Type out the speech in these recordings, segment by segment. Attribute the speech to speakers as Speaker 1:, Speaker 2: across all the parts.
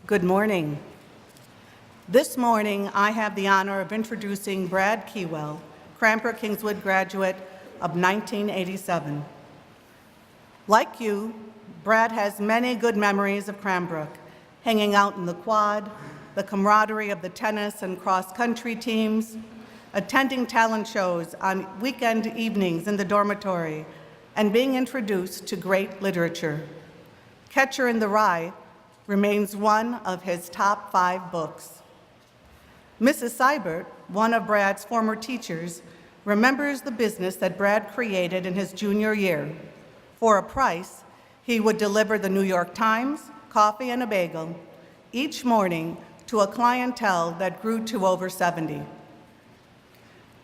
Speaker 1: Good morning. This morning, I have the honor of introducing Brad Keywell, Cranbrook Kingswood graduate of 1987. Like you, Brad has many good memories of Cranbrook, hanging out in the quad, the camaraderie of the tennis and cross-country teams, attending talent shows on weekend evenings in the dormitory, and being introduced to great literature. Catcher in the Rye remains one of his top 5 books. Mrs. Seibert, one of Brad's former teachers, remembers the business that Brad created in his junior year. For a price, he would deliver the New York Times, coffee, and a bagel each morning to a clientele that grew to over 70.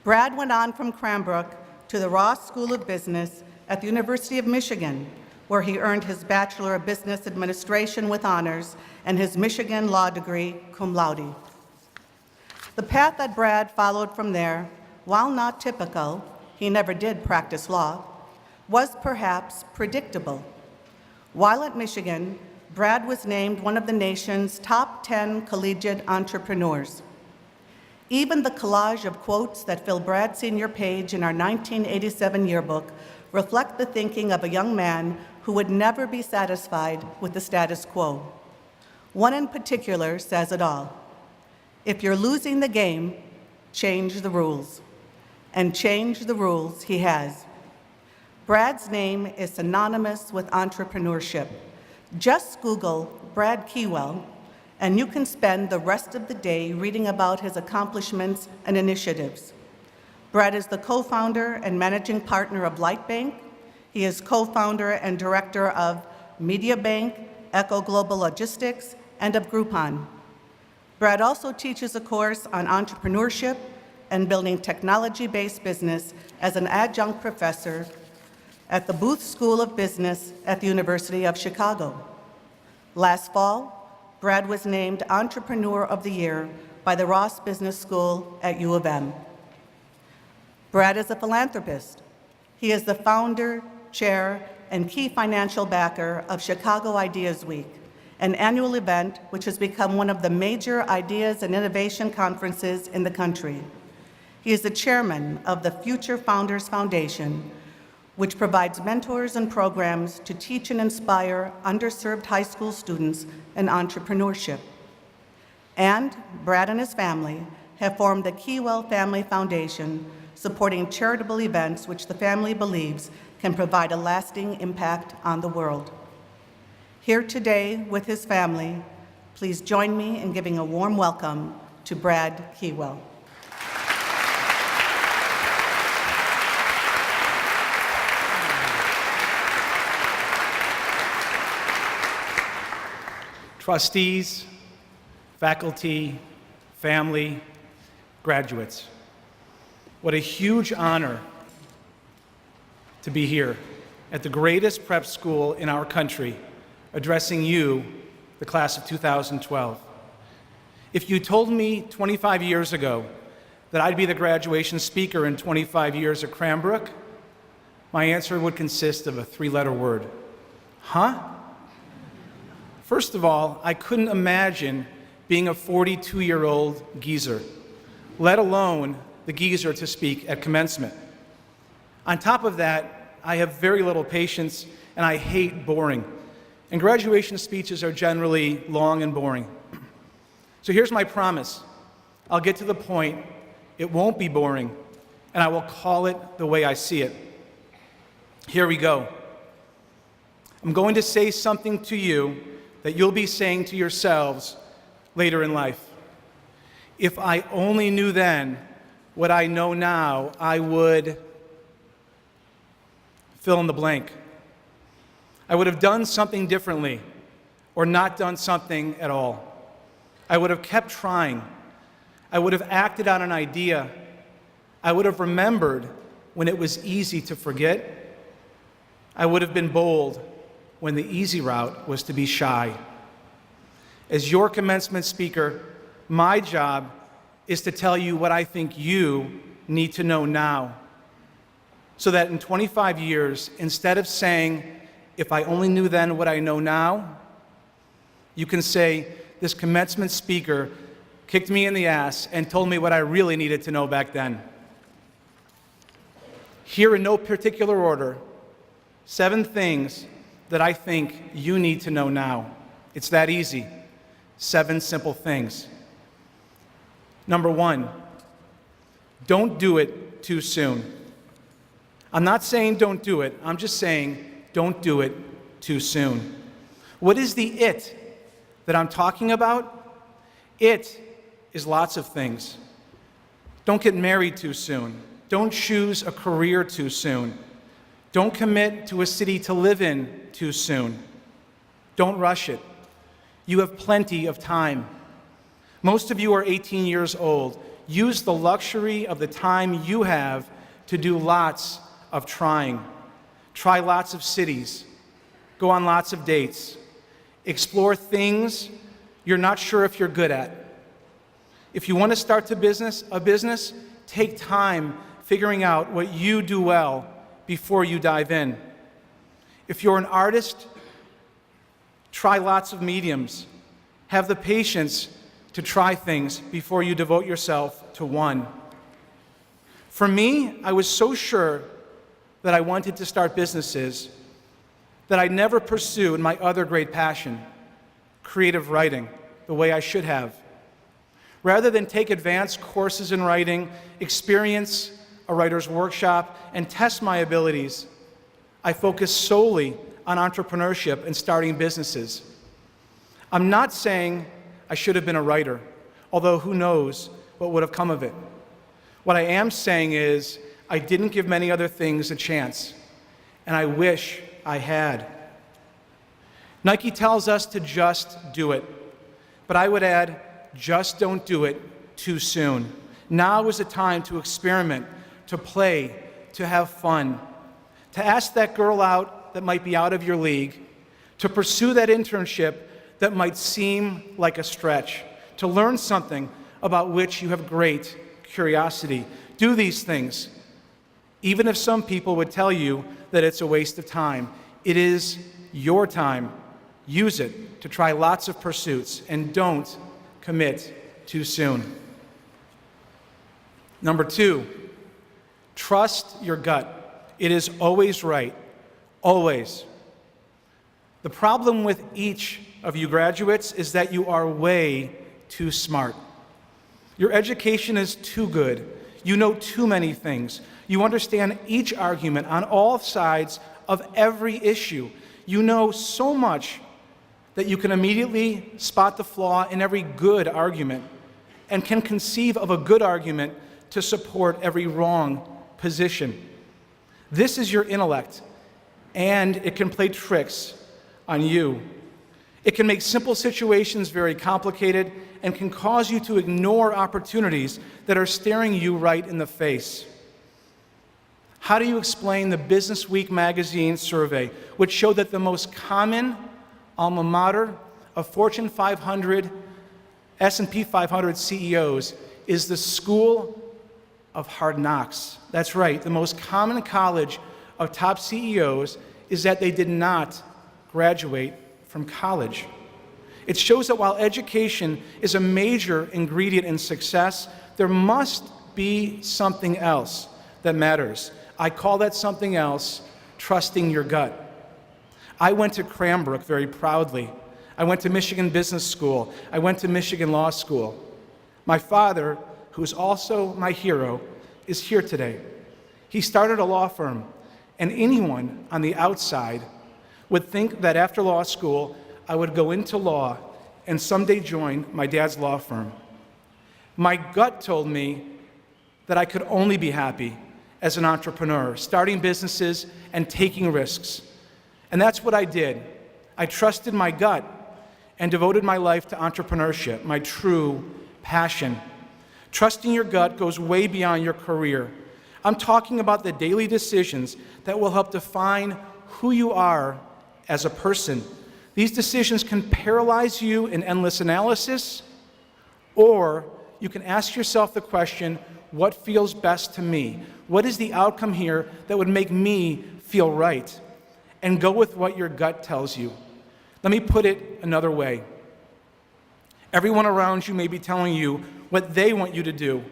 Speaker 1: Brad went on from Cranbrook to the Ross School of Business at the University of Michigan, where he earned his Bachelor of Business Administration with honors and his Michigan law degree cum laude. The path that Brad followed from there, while not typical, he never did practice law, was perhaps predictable. While at Michigan, Brad was named one of the nation's top 10 collegiate entrepreneurs. Even the collage of quotes that fill Brad's senior page in our 1987 yearbook reflect the thinking of a young man who would never be satisfied with the status quo. One in particular says it all. If you're losing the game, change the rules. And change the rules he has. Brad's name is synonymous with entrepreneurship. Just Google Brad Keywell, and you can spend the rest of the day reading about his accomplishments and initiatives. Brad is the co-founder and managing partner of Lightbank. He is co-founder and director of MediaBank, Echo Global Logistics, and of Groupon. Brad also teaches a course on entrepreneurship and building technology-based business as an adjunct professor at the Booth School of Business at the University of Chicago. Last fall, Brad was named Entrepreneur of the Year by the Ross Business School at U of M. Brad is a philanthropist. He is the founder, chair, and key financial backer of Chicago Ideas Week, an annual event which has become one of the major ideas and innovation conferences in the country. He is the chairman of the Future Founders Foundation, which provides mentors and programs to teach and inspire underserved high school students in entrepreneurship. And Brad and his family have formed the Keywell Family Foundation, supporting charitable events which the family believes can provide a lasting impact on the world. Here today with his family, please join me in giving a warm welcome to Brad Keywell.
Speaker 2: Trustees, faculty, family, graduates. What a huge honor to be here at the greatest prep school in our country, addressing you, the class of 2012. If you told me 25 years ago that I'd be the graduation speaker in 25 years at Cranbrook, my answer would consist of a 3-letter word. Huh? First of all, I couldn't imagine being a 42-year-old geezer, let alone the geezer to speak at commencement. On top of that, I have very little patience and I hate boring. And graduation speeches are generally long and boring. So here's my promise. I'll get to the point, it won't be boring, and I will call it the way I see it. Here we go. I'm going to say something to you that you'll be saying to yourselves later in life. If I only knew then what I know now, I would fill in the blank. I would have done something differently or not done something at all. I would have kept trying. I would have acted on an idea. I would have remembered when it was easy to forget. I would have been bold when the easy route was to be shy. As your commencement speaker, my job is to tell you what I think you need to know now, so that in 25 years, instead of saying, if I only knew then what I know now, you can say, this commencement speaker kicked me in the ass and told me what I really needed to know back then. Here in no particular order, 7 things that I think you need to know now. It's that easy. 7 simple things. Number 1, don't do it too soon. I'm not saying don't do it. I'm just saying don't do it too soon. What is the it that I'm talking about? It is lots of things. Don't get married too soon. Don't choose a career too soon. Don't commit to a city to live in too soon. Don't rush it. You have plenty of time. Most of you are 18 years old. Use the luxury of the time you have to do lots of trying. Try lots of cities. Go on lots of dates. Explore things you're not sure if you're good at. If you want to start a business, take time figuring out what you do well before you dive in. If you're an artist, try lots of mediums. Have the patience to try things before you devote yourself to one. For me, I was so sure that I wanted to start businesses that I never pursued my other great passion, creative writing, the way I should have. Rather than take advanced courses in writing, experience a writer's workshop, and test my abilities, I focused solely on entrepreneurship and starting businesses. I'm not saying I should have been a writer, although who knows what would have come of it. What I am saying is I didn't give many other things a chance, and I wish I had. Nike tells us to just do it, but I would add, just don't do it too soon. Now is the time to experiment, to play, to have fun, to ask that girl out that might be out of your league, to pursue that internship that might seem like a stretch, to learn something about which you have great curiosity. Do these things, even if some people would tell you that it's a waste of time. It is your time. Use it to try lots of pursuits, and don't commit too soon. Number 2, trust your gut. It is always right, always. The problem with each of you graduates is that you are way too smart. Your education is too good. You know too many things. You understand each argument on all sides of every issue. You know so much that you can immediately spot the flaw in every good argument and can conceive of a good argument to support every wrong position. This is your intellect, and it can play tricks on you. It can make simple situations very complicated and can cause you to ignore opportunities that are staring you right in the face. How do you explain the Business Week magazine survey, which showed that the most common alma mater of Fortune 500, S&P 500 CEOs is the School of Hard Knocks? That's right, the most common college of top CEOs is that they did not graduate from college. It shows that while education is a major ingredient in success, there must be something else that matters. I call that something else trusting your gut. I went to Cranbrook very proudly. I went to Michigan Business School. I went to Michigan Law School. My father, who's also my hero, is here today. He started a law firm, and anyone on the outside would think that after law school, I would go into law and someday join my dad's law firm. My gut told me that I could only be happy as an entrepreneur, starting businesses and taking risks. And that's what I did. I trusted my gut and devoted my life to entrepreneurship, my true passion. Trusting your gut goes way beyond your career. I'm talking about the daily decisions that will help define who you are as a person. These decisions can paralyze you in endless analysis, or you can ask yourself the question, what feels best to me? What is the outcome here that would make me feel right? And go with what your gut tells you. Let me put it another way. Everyone around you may be telling you what they want you to do,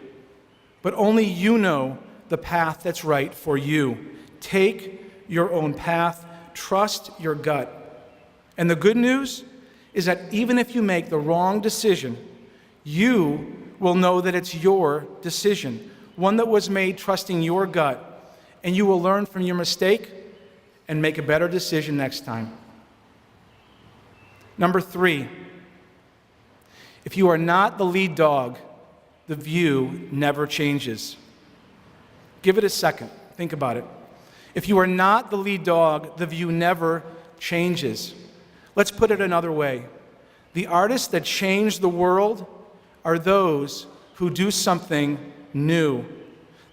Speaker 2: but only you know the path that's right for you. Take your own path. Trust your gut. And the good news is that even if you make the wrong decision, you will know that it's your decision, one that was made trusting your gut, and you will learn from your mistake and make a better decision next time. Number 3, if you are not the lead dog, the view never changes. Give it a second. Think about it. If you are not the lead dog, the view never changes. Let's put it another way. The artists that change the world are those who do something new.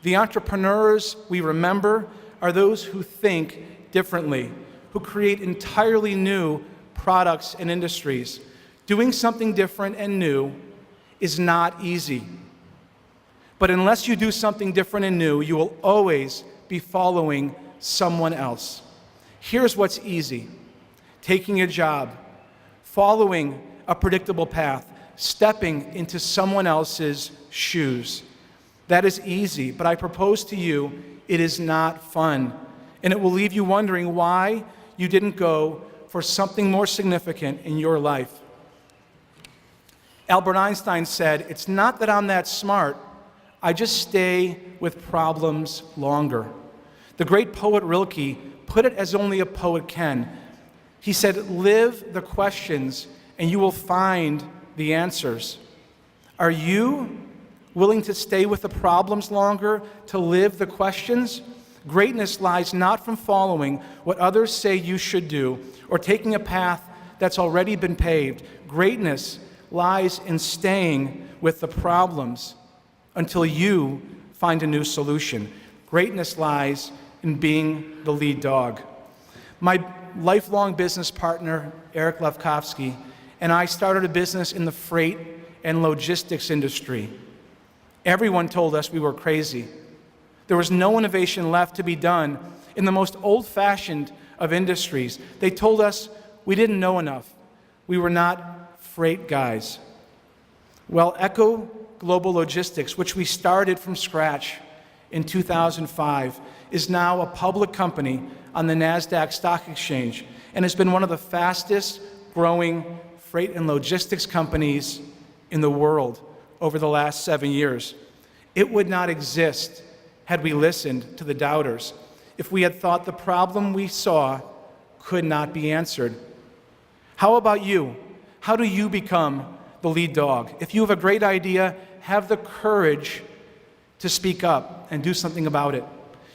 Speaker 2: The entrepreneurs we remember are those who think differently, who create entirely new products and industries. Doing something different and new is not easy. But unless you do something different and new, you will always be following someone else. Here's what's easy: taking a job, following a predictable path, stepping into someone else's shoes. That is easy, but I propose to you, it is not fun. And it will leave you wondering why you didn't go for something more significant in your life. Albert Einstein said, "It's not that I'm that smart, I just stay with problems longer." The great poet Rilke put it as only a poet can. He said, "Live the questions and you will find the answers." Are you willing to stay with the problems longer, to live the questions? Greatness lies not from following what others say you should do or taking a path that's already been paved. Greatness lies in staying with the problems until you find a new solution. Greatness lies in being the lead dog. My lifelong business partner, Eric Levkovsky, and I started a business in the freight and logistics industry. Everyone told us we were crazy. There was no innovation left to be done in the most old-fashioned of industries. They told us we didn't know enough. We were not freight guys. Well, Echo Global Logistics, which we started from scratch in 2005, is now a public company on the NASDAQ Stock Exchange and has been one of the fastest growing freight and logistics companies in the world over the last 7 years. It would not exist had we listened to the doubters, if we had thought the problem we saw could not be answered. How about you? How do you become the lead dog? If you have a great idea, have the courage to speak up and do something about it.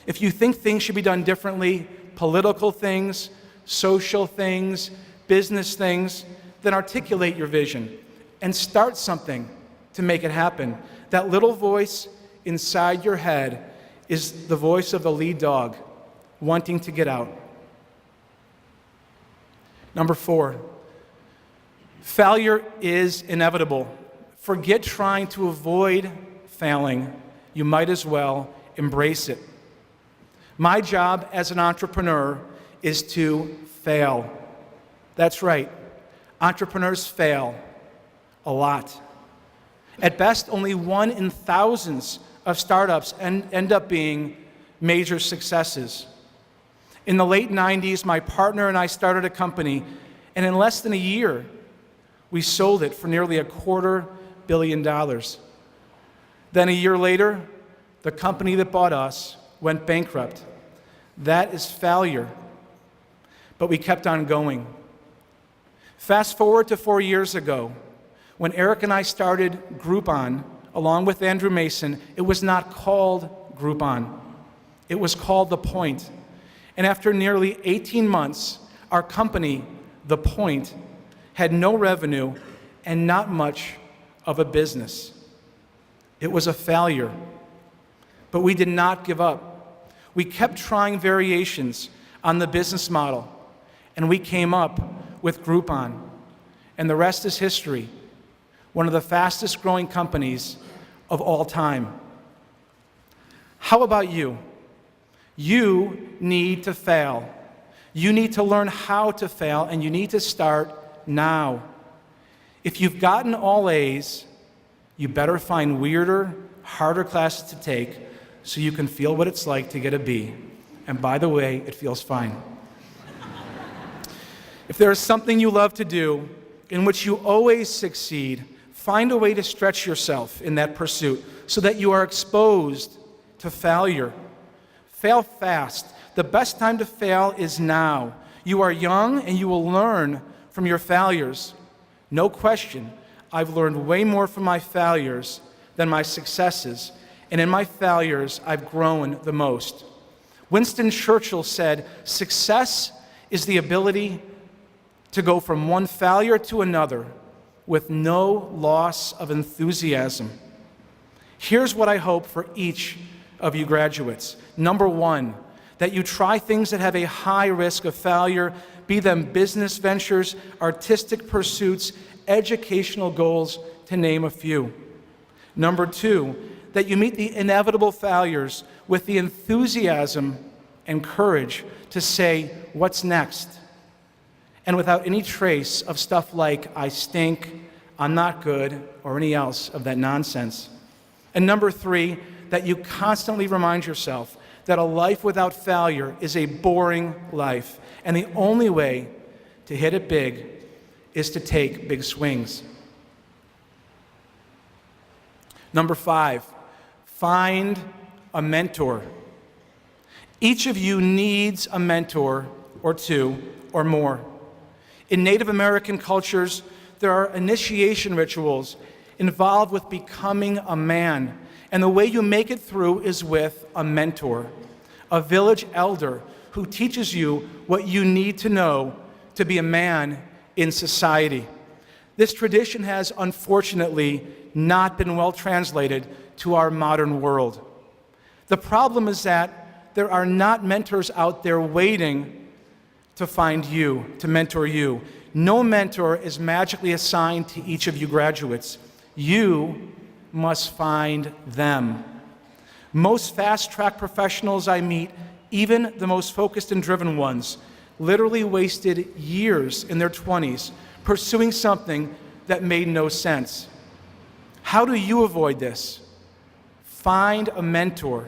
Speaker 2: If you think things should be done differently, political things, social things, business things, then articulate your vision and start something to make it happen. That little voice inside your head is the voice of the lead dog wanting to get out. Number 4, failure is inevitable. Forget trying to avoid failing. You might as well embrace it. My job as an entrepreneur is to fail. That's right. Entrepreneurs fail a lot. At best, only 1 in thousands of startups end up being major successes. In the late 90s, my partner and I started a company, and in less than a year, we sold it for nearly $250 million. Then a year later, the company that bought us went bankrupt. That is failure. But we kept on going. Fast forward to 4 years ago, when Eric and I started Groupon, along with Andrew Mason, it was not called Groupon. It was called The Point. And after nearly 18 months, our company, The Point, had no revenue and not much of a business. It was a failure. But we did not give up. We kept trying variations on the business model, and we came up with Groupon. And the rest is history. One of the fastest growing companies of all time. How about you? You need to fail. You need to learn how to fail, and you need to start now. If you've gotten all A's, you better find weirder, harder classes to take so you can feel what it's like to get a B. And by the way, it feels fine. If there is something you love to do in which you always succeed, find a way to stretch yourself in that pursuit so that you are exposed to failure. Fail fast. The best time to fail is now. You are young and you will learn from your failures. No question, I've learned way more from my failures than my successes, and in my failures, I've grown the most. Winston Churchill said, "Success is the ability to go from one failure to another with no loss of enthusiasm." Here's what I hope for each of you graduates. Number one, that you try things that have a high risk of failure, be them business ventures, artistic pursuits, educational goals, to name a few. Number two, that you meet the inevitable failures with the enthusiasm and courage to say, what's next? And without any trace of stuff like, I stink, I'm not good, or any else of that nonsense. And number three, that you constantly remind yourself that a life without failure is a boring life, and the only way to hit it big is to take big swings. Number five, find a mentor. Each of you needs a mentor or two or more. In Native American cultures, there are initiation rituals involved with becoming a man, and the way you make it through is with a mentor, a village elder who teaches you what you need to know to be a man in society. This tradition has unfortunately not been well translated to our modern world. The problem is that there are not mentors out there waiting to find you, to mentor you. No mentor is magically assigned to each of you graduates. You must find them. Most fast-track professionals I meet, even the most focused and driven ones, literally wasted years in their 20s pursuing something that made no sense. How do you avoid this? Find a mentor.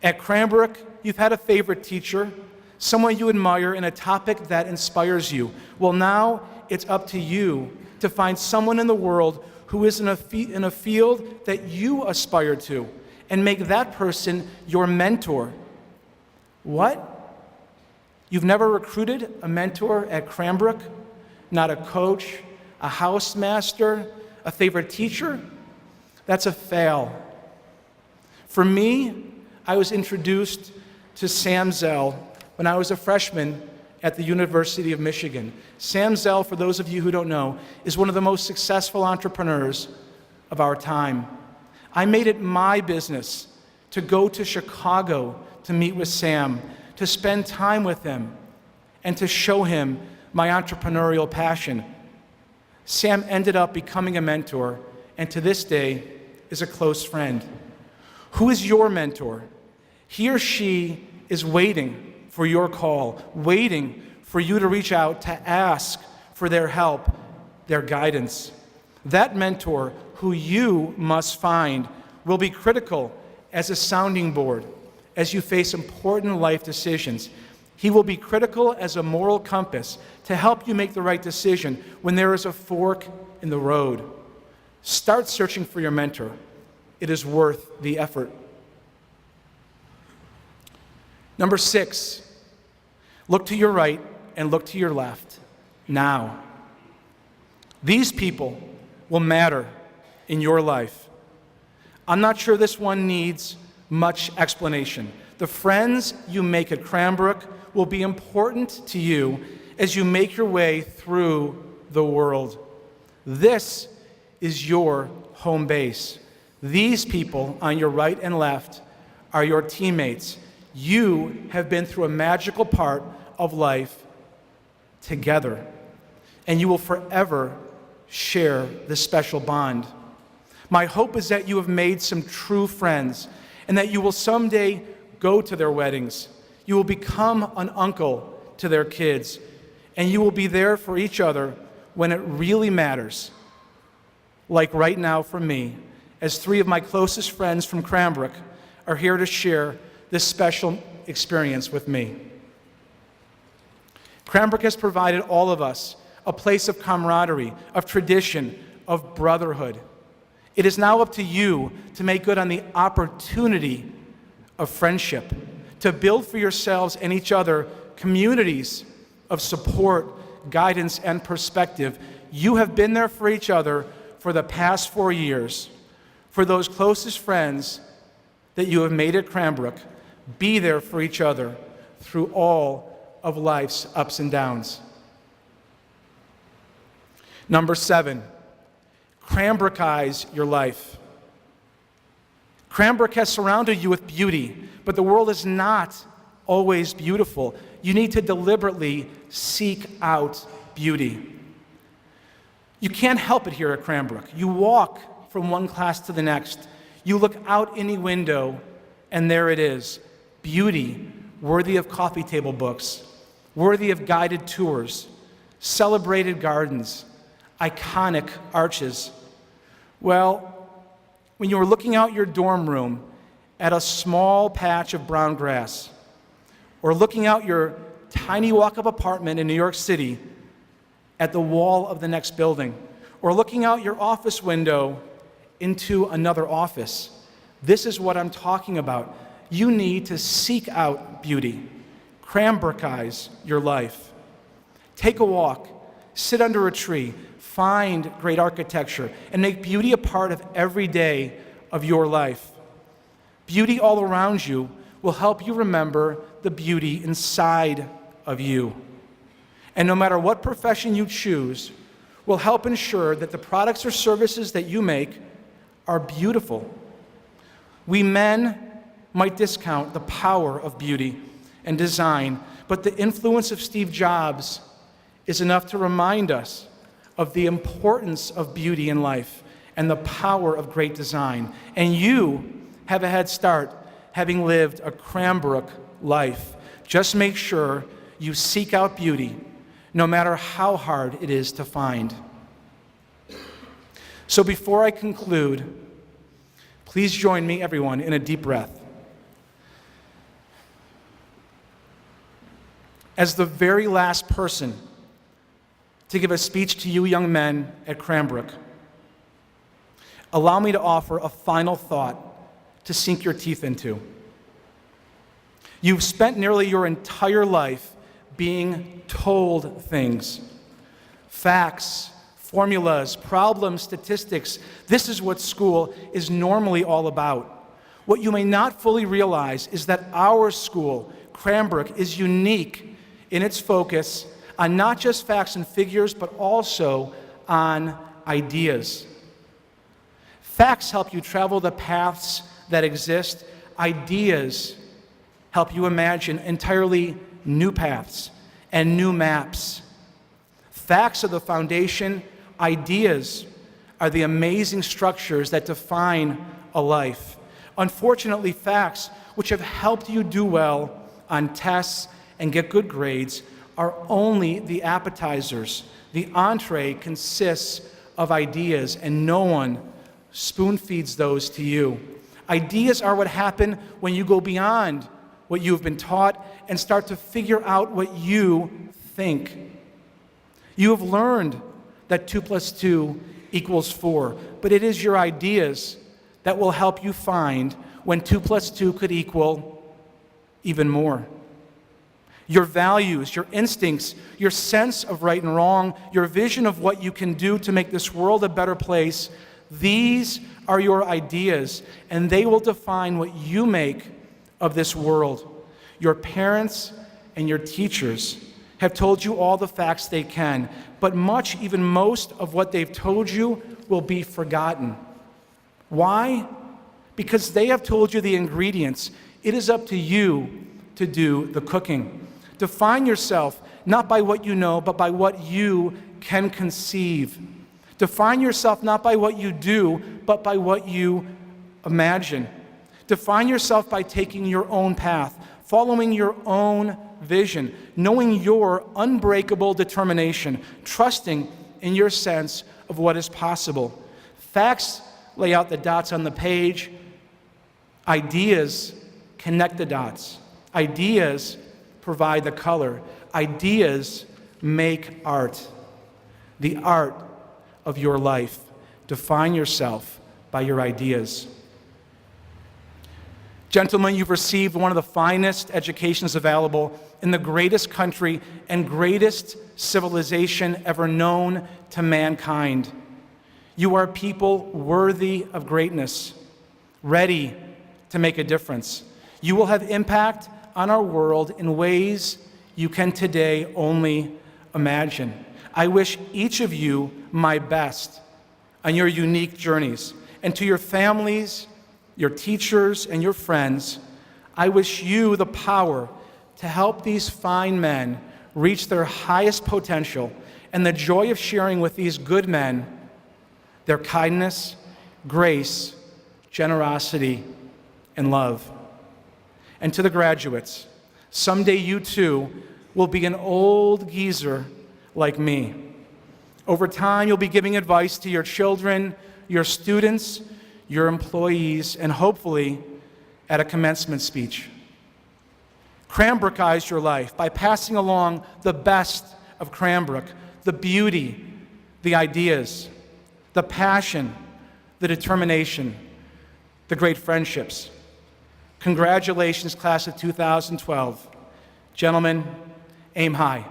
Speaker 2: At Cranbrook, you've had a favorite teacher, someone you admire in a topic that inspires you. Well, now it's up to you to find someone in the world who is in a field that you aspire to, and make that person your mentor. What? You've never recruited a mentor at Cranbrook? Not a coach, a housemaster, a favorite teacher? That's a fail. For me, I was introduced to Sam Zell when I was a freshman at the University of Michigan. Sam Zell, for those of you who don't know, is one of the most successful entrepreneurs of our time. I made it my business to go to Chicago to meet with Sam, to spend time with him, and to show him my entrepreneurial passion. Sam ended up becoming a mentor, and to this day is a close friend. Who is your mentor? He or she is waiting for your call, waiting for you to reach out to ask for their help, their guidance. That mentor who you must find will be critical as a sounding board as you face important life decisions. He will be critical as a moral compass to help you make the right decision when there is a fork in the road. Start searching for your mentor. It is worth the effort. Number 6, look to your right and look to your left now. These people will matter in your life. I'm not sure this one needs much explanation. The friends you make at Cranbrook will be important to you as you make your way through the world. This is your home base. These people on your right and left are your teammates. You have been through a magical part of life together, and you will forever share this special bond. My hope is that you have made some true friends and that you will someday go to their weddings. You will become an uncle to their kids, and you will be there for each other when it really matters, like right now for me, as 3 of my closest friends from Cranbrook are here to share this special experience with me. Cranbrook has provided all of us a place of camaraderie, of tradition, of brotherhood. It is now up to you to make good on the opportunity of friendship, to build for yourselves and each other communities of support, guidance, and perspective. You have been there for each other for the past 4 years. For those closest friends that you have made at Cranbrook, be there for each other through all of life's ups and downs. Number 7, Cranbrookize your life. Cranbrook has surrounded you with beauty, but the world is not always beautiful. You need to deliberately seek out beauty. You can't help it here at Cranbrook. You walk from one class to the next. You look out any window, and there it is. Beauty worthy of coffee table books, worthy of guided tours, celebrated gardens, iconic arches. Well, when you were looking out your dorm room at a small patch of brown grass, or looking out your tiny walk-up apartment in New York City at the wall of the next building, or looking out your office window into another office, this is what I'm talking about. You need to seek out beauty. Cranbrookize your life. Take a walk, sit under a tree, find great architecture, and make beauty a part of every day of your life. Beauty all around you will help you remember the beauty inside of you. And no matter what profession you choose, will help ensure that the products or services that you make are beautiful. We men might discount the power of beauty and design, but the influence of Steve Jobs is enough to remind us of the importance of beauty in life and the power of great design. And you have a head start, having lived a Cranbrook life. Just make sure you seek out beauty, no matter how hard it is to find. So before I conclude, please join me, everyone, in a deep breath. As the very last person to give a speech to you young men at Cranbrook, allow me to offer a final thought to sink your teeth into. You've spent nearly your entire life being told things, facts, formulas, problems, statistics. This is what school is normally all about. What you may not fully realize is that our school, Cranbrook, is unique in its focus on not just facts and figures, but also on ideas. Facts help you travel the paths that exist. Ideas help you imagine entirely new paths and new maps. Facts are the foundation. Ideas are the amazing structures that define a life. Unfortunately, facts, which have helped you do well on tests and get good grades, are only the appetizers. The entree consists of ideas, and no one spoon feeds those to you. Ideas are what happen when you go beyond what you've been taught and start to figure out what you think. You have learned that 2 + 2 = 4, but it is your ideas that will help you find when 2 + 2 could equal even more. Your values, your instincts, your sense of right and wrong, your vision of what you can do to make this world a better place, these are your ideas, and they will define what you make of this world. Your parents and your teachers have told you all the facts they can, but much, even most of what they've told you will be forgotten. Why? Because they have told you the ingredients. It is up to you to do the cooking. Define yourself not by what you know, but by what you can conceive. Define yourself not by what you do, but by what you imagine. Define yourself by taking your own path, following your own vision, knowing your unbreakable determination, trusting in your sense of what is possible. Facts lay out the dots on the page. Ideas connect the dots. Ideas provide the color. Ideas make art. The art of your life. Define yourself by your ideas. Gentlemen, you've received one of the finest educations available in the greatest country and greatest civilization ever known to mankind. You are people worthy of greatness, ready to make a difference. You will have impact on our world in ways you can today only imagine. I wish each of you my best on your unique journeys. And to your families, your teachers, and your friends, I wish you the power to help these fine men reach their highest potential and the joy of sharing with these good men their kindness, grace, generosity, and love. And to the graduates, someday you too will be an old geezer like me. Over time, you'll be giving advice to your children, your students, your employees, and hopefully at a commencement speech. Cranbrookized your life by passing along the best of Cranbrook, the beauty, the ideas, the passion, the determination, the great friendships. Congratulations, class of 2012. Gentlemen, aim high.